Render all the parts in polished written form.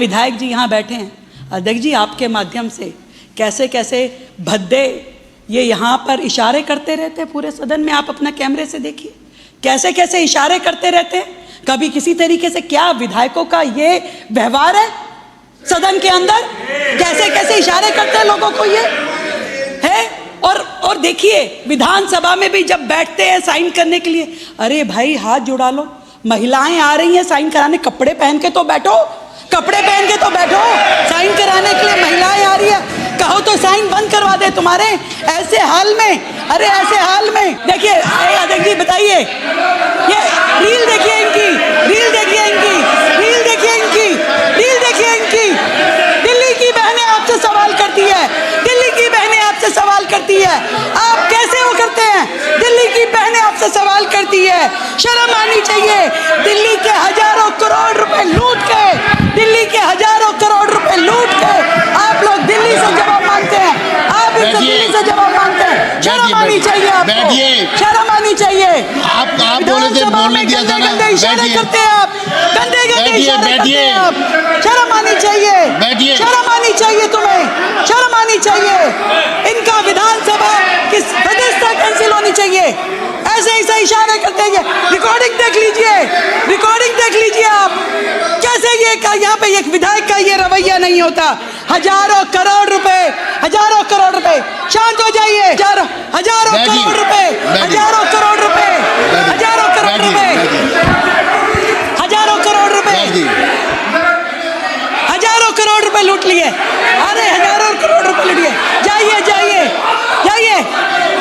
विधायक जी यहाँ बैठे हैं। अध्यक्ष जी, आपके माध्यम से कैसे कैसे भद्दे ये यहाँ पर इशारे करते रहते हैं पूरे सदन में। आप अपना कैमरे से देखिए कैसे कैसे इशारे करते रहते हैं। कभी किसी तरीके से, क्या विधायकों का ये व्यवहार है सदन के अंदर? कैसे कैसे इशारे करते हैं लोगों को ये है। और देखिए विधानसभा में भी जब बैठते हैं साइन करने के लिए, अरे भाई हाथ जुड़ा लो, महिलाएं आ रही हैं साइन कराने, कपड़े पहन के तो बैठो, कपड़े पहन के तो बैठो। साइन कराने के लिए महिलाएं आ रही है, कहो तो साइन बंद करवा दे तुम्हारे ऐसे हाल में। अरे ऐसे हाल में देखिए अध्यक्ष जी बताइए, ये रील देखिए इनकी, रील देखिए इनकी, रील देखिए इनकी, रील देखिए इनकी। दिल्ली की बहनें आपसे सवाल करती है, दिल्ली की बहनें आपसे सवाल करती है। आप कैसे वो करते हैं? दिल्ली की बहनें आपसे सवाल करती है, शर्म आनी चाहिए। दिल्ली के हजारों करोड़ रुपए लूट के, दिल्ली के हजारों करोड़ रुपए लूट के आप लोग दिल्ली से जवाब मांगते हैं। आप इस दिल्ली से जवाब मांगते हैं, शर्म आनी चाहिए आपको, शर्म आनी चाहिए। आप बोले थे बोलने दिया था ना, गंदे इशारे करते हैं आप, गंदे गंदे इशारे करते हैं आप। शर्म आनी चाहिए, शर्म आनी चाहिए तुम्हें, शर्म आनी चाहिए। इनका विधानसभा की सदस्यता कैंसिल होनी चाहिए। ऐसे ऐसे इशारे करते हैं। रिकॉर्डिंग देख लीजिए, रिकॉर्डिंग देख लीजिए आप कैसे ये यहाँ पे एक विधायक का ये रवैया नहीं होता। हजारों करोड़ रुपए, हजारों करोड़ रुपए, शांत हो जाइए। हजारों करोड़ रुपए, हजारों करोड़ रुपए, हजारों करोड़ रुपए, हजारों करोड़ रुपए, हजारों करोड़ रुपए लूट लिए। अरे हजारों करोड़ रुपए लूट लिए। जाइए जाइए जाइए,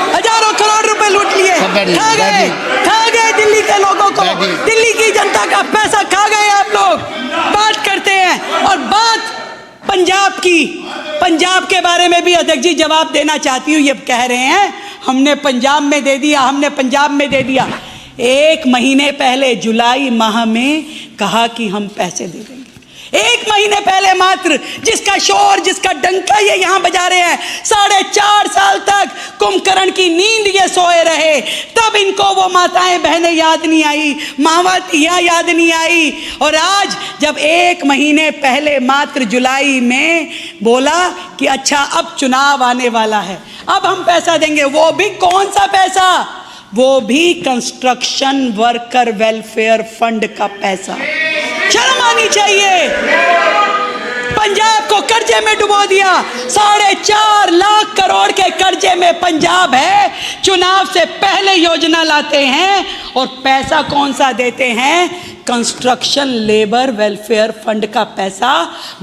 हजारों करोड़ रुपए लूट लिए। खा गए दिल्ली के लोगों को, दिल्ली की जनता का पैसा खा गए आप लोग। बात करते हैं और बात पंजाब की, पंजाब के बारे में भी अध्यक्ष जी जवाब देना चाहती हूँ। ये कह रहे हैं हमने पंजाब में दे दिया, हमने पंजाब में दे दिया। 1 महीने पहले जुलाई माह में कहा कि हम पैसे दे देंगे। 1 महीने पहले मात्र, जिसका शोर जिसका डंका ये यहाँ बजा रहे हैं। 4.5 साल तक कुंभकर्ण की नींद ये सोए रहे, तब इनको वो माताएं बहनें याद नहीं आई, मावातियाँ याद नहीं आई। और आज जब 1 महीने पहले मात्र जुलाई में बोला कि अच्छा अब चुनाव आने वाला है, अब हम पैसा देंगे, वो भी कौन सा पैसा? वो भी कंस्ट्रक्शन वर्कर वेलफेयर फंड का पैसा। शर्म आनी चाहिए। पंजाब को कर्जे में डुबो दिया। 4.5 लाख करोड़ के कर्जे में पंजाब है। चुनाव से पहले योजना लाते हैं और पैसा कौन सा देते हैं? कंस्ट्रक्शन लेबर वेलफेयर फंड का पैसा।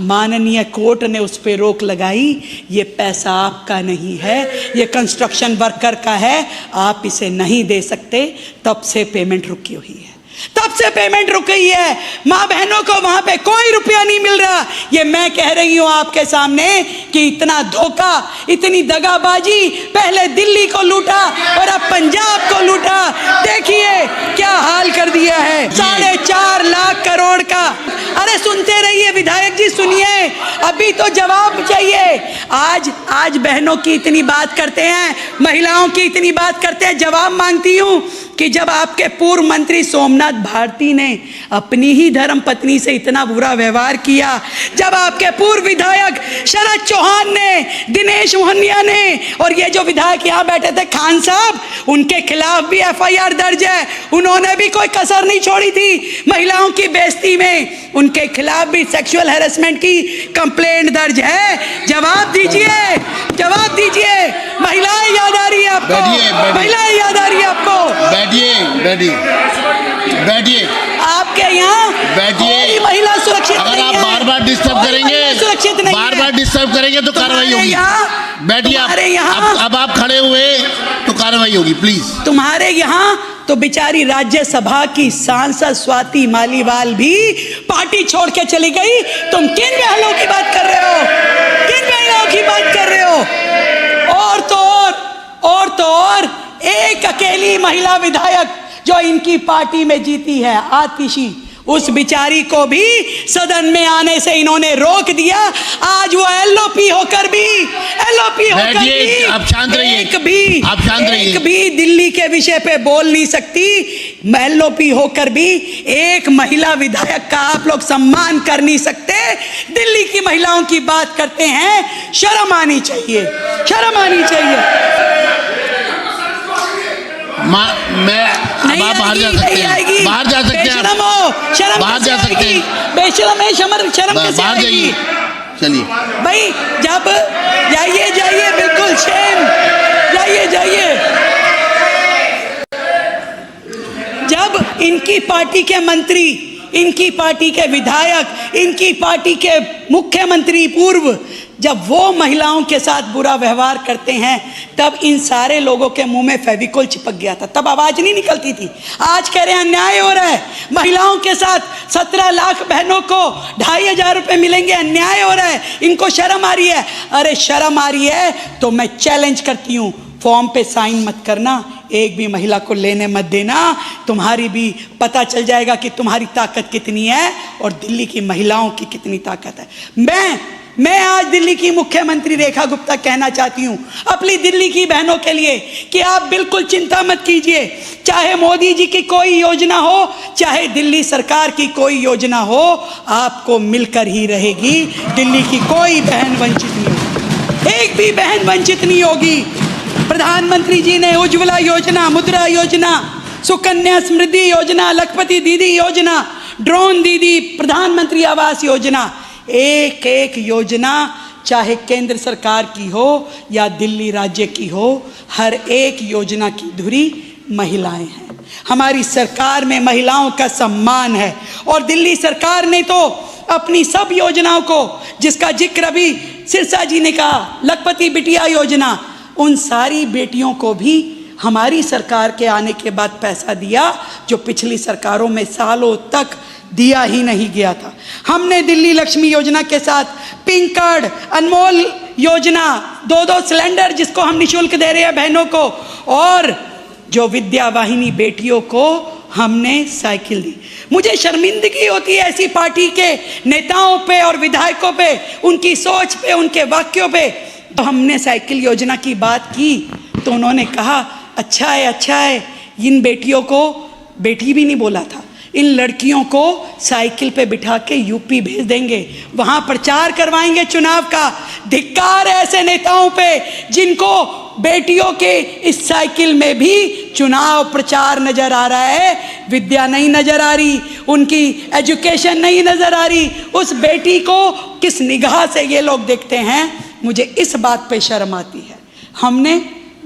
माननीय कोर्ट ने उस पर रोक लगाई। ये पैसा आपका नहीं है, ये कंस्ट्रक्शन वर्कर का है, आप इसे नहीं दे सकते। तब से पेमेंट रुकी हुई है, तब से पेमेंट रुक गई है। माँ बहनों को वहां पे कोई रुपया नहीं मिल रहा। ये मैं कह रही हूं आपके सामने कि इतना धोखा, इतनी दगाबाजी, पहले दिल्ली को लूटा और अब पंजाब को लूटा। देखिए क्या हाल कर दिया है। 4.5 लाख करोड़ का। अरे सुनते रहिए विधायक जी, सुनिए, अभी तो जवाब चाहिए। आज बहनों की इतनी बात करते हैं, महिलाओं की इतनी बात करते हैं। जवाब मांगती हूं कि जब आपके पूर्व मंत्री सोमनाथ भारती ने अपनी ही धर्म पत्नी से इतना बुरा व्यवहार किया, जब आपके पूर्व विधायक शरद चौहान ने, दिनेश मोहनिया ने, और ये जो विधायक यहाँ बैठे थे खान साहब, उनके खिलाफ भी FIR दर्ज है। उन्होंने भी कोई कसर नहीं छोड़ी थी महिलाओं की बेइज्जती में। उनके खिलाफ भी सेक्सुअल हैरेसमेंट की कंप्लेंट दर्ज है। जवाब दीजिए, जवाब दीजिए। महिलाएं याद आ रही है आपको, महिलाएं याद आ रही है आपको। बैठिए आपके यहाँ बैठिए। महिला सुरक्षित अगर आप बार बार डिस्टर्ब करेंगे, सुरक्षित नहीं, बार बार डिस्टर्ब करेंगे तो कार्रवाई होगी। बैठिए अब आप खड़े हुए तो कार्रवाई होगी, प्लीज। तुम्हारे यहाँ तो बेचारी राज्यसभा की सांसद स्वाति मालीवाल भी पार्टी छोड़ के चली गई। तुम किन बहनों की बात कर रहे हो? किन बहनों की बात कर रहे हो? और तो और एक अकेली महिला विधायक जो इनकी पार्टी में जीती है, आतिशी, उस बिचारी को भी सदन में आने से इन्होंने रोक दिया। आज वो LOP होकर भी आप शांत रहिए, एक भी दिल्ली के विषय पे बोल नहीं सकती। LOP होकर भी एक महिला विधायक का आप लोग सम्मान कर नहीं सकते। दिल्ली की महिलाओं की बात करते हैं, शर्म आनी चाहिए, शर्म आनी चाहिए। मैं अब आप बाहर जा सकते हैं, बाहर जा सकते हैं, बेशरम हो, शर्म बाहर जा सकते हैं, बेशरम है, शर्म कैसे बाहर जाइए, चलिए भाई। जब जाइए जाइए, बिल्कुल शेम, जाइए जाइए। जब इनकी पार्टी के मंत्री, इनकी पार्टी के विधायक, इनकी पार्टी के मुख्यमंत्री पूर्व, जब वो महिलाओं के साथ बुरा व्यवहार करते हैं, तब इन सारे लोगों के मुंह में फेविकोल चिपक गया था, तब आवाज नहीं निकलती थी। आज कह रहे हैं अन्याय हो रहा है, महिलाओं के साथ 17 लाख बहनों को 2,500 रुपए मिलेंगे, अन्याय हो रहा है, इनको शर्म आ रही है। अरे शर्म आ रही है तो मैं चैलेंज करती हूँ, फॉर्म पे साइन मत करना, एक भी महिला को लेने मत देना, तुम्हारी भी पता चल जाएगा कि तुम्हारी ताकत कितनी है और दिल्ली की महिलाओं की कितनी ताकत है। मैं आज दिल्ली की मुख्यमंत्री रेखा गुप्ता कहना चाहती हूँ अपनी दिल्ली की बहनों के लिए कि आप बिल्कुल चिंता मत कीजिए, चाहे मोदी जी की कोई योजना हो, चाहे दिल्ली सरकार की कोई योजना हो, आपको मिलकर ही रहेगी। दिल्ली की कोई बहन वंचित नहीं होगी, एक भी बहन वंचित नहीं होगी। प्रधानमंत्री जी ने उज्ज्वला योजना, मुद्रा योजना, सुकन्या समृद्धि योजना, लखपति दीदी योजना, ड्रोन दीदी, प्रधानमंत्री आवास योजना, एक एक योजना चाहे केंद्र सरकार की हो या दिल्ली राज्य की हो, हर एक योजना की धुरी महिलाएं हैं। हमारी सरकार में महिलाओं का सम्मान है और दिल्ली सरकार ने तो अपनी सब योजनाओं को, जिसका जिक्र अभी सिरसा जी ने कहा, लखपति बिटिया योजना, उन सारी बेटियों को भी हमारी सरकार के आने के बाद पैसा दिया, जो पिछली सरकारों में सालों तक दिया ही नहीं गया था। हमने दिल्ली लक्ष्मी योजना के साथ पिंक कार्ड, अनमोल योजना, 2-2 सिलेंडर जिसको हम निःशुल्क दे रहे हैं बहनों को, और जो विद्या वाहिनी बेटियों को हमने साइकिल दी। मुझे शर्मिंदगी होती है ऐसी पार्टी के नेताओं पे और विधायकों पे, उनकी सोच पे, उनके वाक्यों पे। तो हमने साइकिल योजना की बात की तो उन्होंने कहा अच्छा है, इन बेटियों को, बेटी भी नहीं बोला था, इन लड़कियों को साइकिल पे बिठा के यूपी भेज देंगे, वहां प्रचार करवाएंगे चुनाव का। धिक्कार है ऐसे नेताओं पे जिनको बेटियों के इस साइकिल में भी चुनाव प्रचार नजर आ रहा है, विद्या नहीं नजर आ रही, उनकी एजुकेशन नहीं नजर आ रही, उस बेटी को किस निगाह से ये लोग देखते हैं। मुझे इस बात पे शर्म आती है। हमने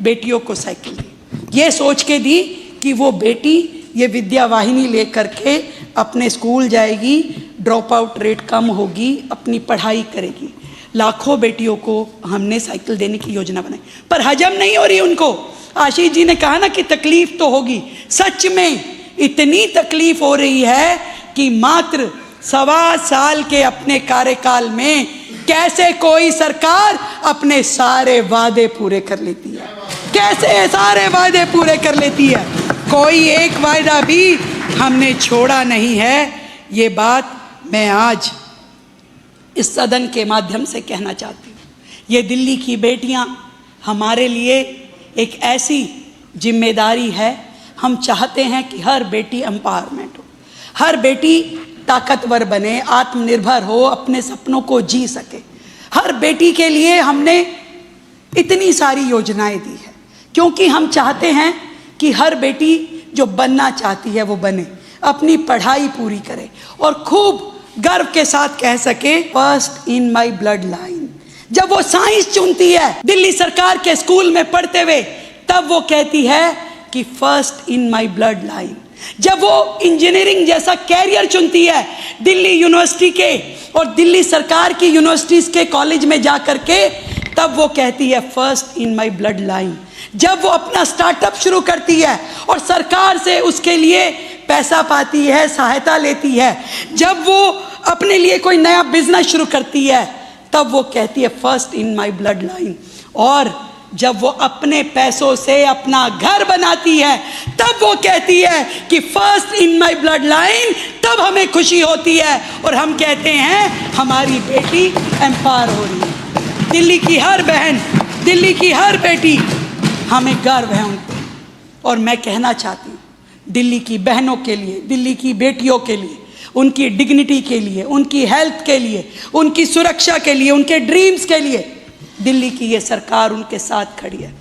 बेटियों को साइकिल दी, ये सोच के दी कि वो बेटी ये विद्या वाहिनी लेकर के अपने स्कूल जाएगी, ड्रॉप आउट रेट कम होगी, अपनी पढ़ाई करेगी। लाखों बेटियों को हमने साइकिल देने की योजना बनाई, पर हजम नहीं हो रही उनको। आशीष जी ने कहा ना कि तकलीफ तो होगी, सच में इतनी तकलीफ हो रही है कि मात्र 1.25 साल के अपने कार्यकाल में कैसे कोई सरकार अपने सारे वादे पूरे कर लेती है, कैसे सारे वादे पूरे कर लेती है। कोई एक वायदा भी हमने छोड़ा नहीं है। ये बात मैं आज इस सदन के माध्यम से कहना चाहती हूँ। ये दिल्ली की बेटियाँ हमारे लिए एक ऐसी जिम्मेदारी है, हम चाहते हैं कि हर बेटी एम्पावरमेंट हो, हर बेटी ताकतवर बने, आत्मनिर्भर हो, अपने सपनों को जी सके। हर बेटी के लिए हमने इतनी सारी योजनाएं दी है, क्योंकि हम चाहते हैं कि हर बेटी जो बनना चाहती है वो बने, अपनी पढ़ाई पूरी करे और खूब गर्व के साथ कह सके first in my blood line. जब वो साइंस चुनती है दिल्ली सरकार के स्कूल में पढ़ते हुए, तब वो कहती है कि first in my blood line. जब वो इंजीनियरिंग जैसा कैरियर चुनती है दिल्ली यूनिवर्सिटी के और दिल्ली सरकार की यूनिवर्सिटीज के कॉलेज में जा करके, तब वो कहती है first in my blood line. जब वो अपना स्टार्टअप शुरू करती है और सरकार से उसके लिए पैसा पाती है, सहायता लेती है, जब वो अपने लिए कोई नया बिजनेस शुरू करती है, तब वो कहती है first in my blood line. और जब वो अपने पैसों से अपना घर बनाती है, तब वो कहती है कि first in my blood line. तब हमें खुशी होती है और हम कहते हैं हमारी बेटी एम्पावर हो रही है। दिल्ली की हर बहन, दिल्ली की हर बेटी, हमें गर्व है उन पर। और मैं कहना चाहती हूँ, दिल्ली की बहनों के लिए, दिल्ली की बेटियों के लिए, उनकी डिग्निटी के लिए, उनकी हेल्थ के लिए, उनकी सुरक्षा के लिए, उनके ड्रीम्स के लिए दिल्ली की ये सरकार उनके साथ खड़ी है।